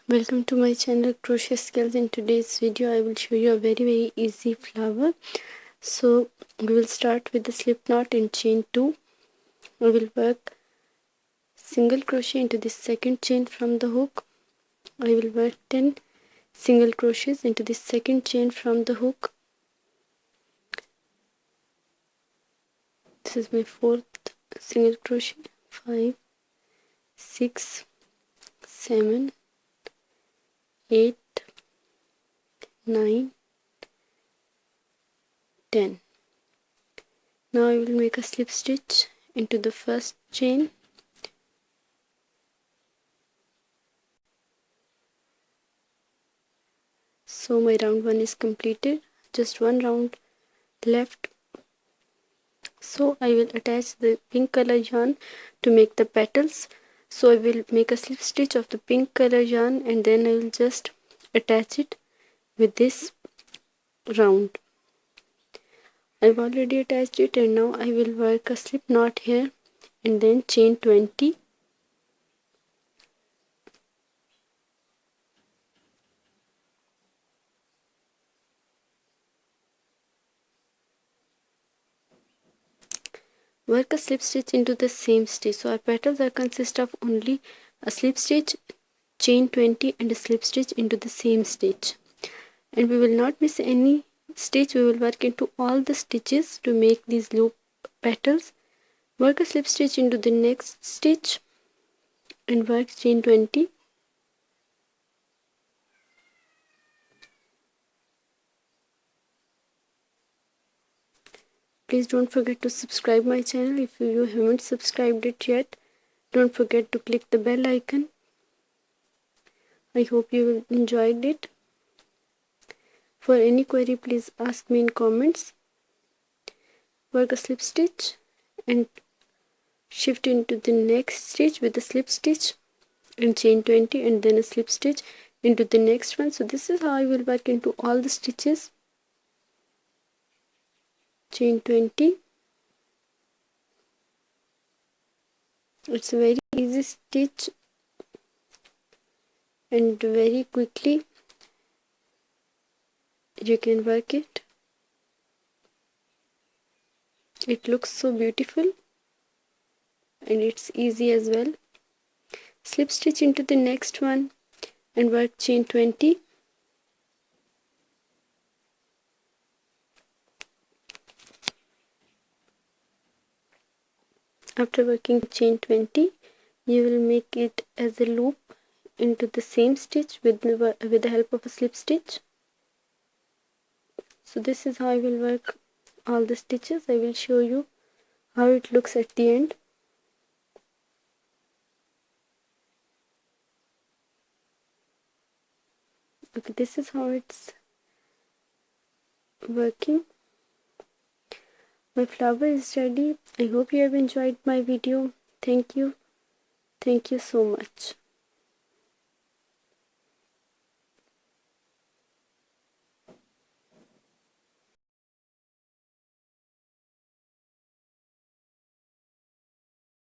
Welcome to my channel Crochet Skills. In today's video I will show you a very easy flower. So we will start with the slip knot in chain 2. We will work single crochet into the second chain from the hook. I will work 10 single crochets into the second chain from the hook. This is my fourth single crochet. 5, 6, 7, 8, 9, 10. Now I will make a slip stitch into the first chain. So my round 1 is completed, just one round left. So I will attach the pink color yarn to make the petals. So I will make a slip stitch of the pink color yarn and then I will just attach it with this round. I've already attached it and now I will work a slip knot here and then chain 20. Work a slip stitch into the same stitch. So our petals are consist of only a slip stitch, chain 20 and a slip stitch into the same stitch. And we will not miss any stitch. We will work into all the stitches to make these loop petals. Work a slip stitch into the next stitch and work chain 20. Please don't forget to subscribe my channel if you haven't subscribed it yet. Don't forget to click the bell icon. I hope you enjoyed it. For any query, please ask me in comments. Work a slip stitch and shift into the next stitch with a slip stitch and chain 20 and then a slip stitch into the next one. So this is how I will work into all the stitches. Chain 20. It's a very easy stitch and very quickly you can work it. It looks so beautiful and it's easy as well. Slip stitch into the next one and work chain 20. After working chain 20, you will make it as a loop into the same stitch with the help of a slip stitch. So this is how I will work all the stitches. I will show you how it looks at the end. Okay, this is how it's working. My flower is ready. I hope you have enjoyed my video. Thank you. Thank you so much.